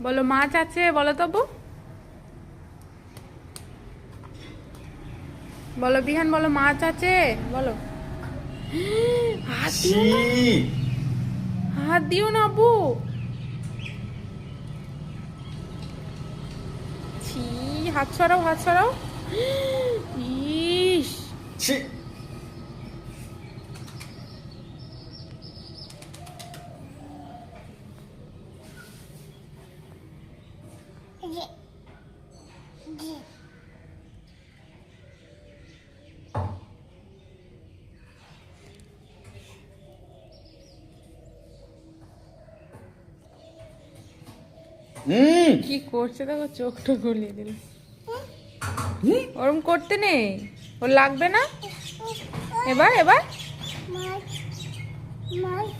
বলো মাছ আছে, বলো তবু। বলো বিহান, বলো মাছ আছে, বলো। হাত দিও না, হাত দিও না আব্বু। ছি, হাত সরাও, হাত সরাও। ইস, ছি। কি করছে দেখো, চোখটা গলিয়ে দিল। ওরম করতে নেই, ওর লাগবে না। এবার এবার মাছ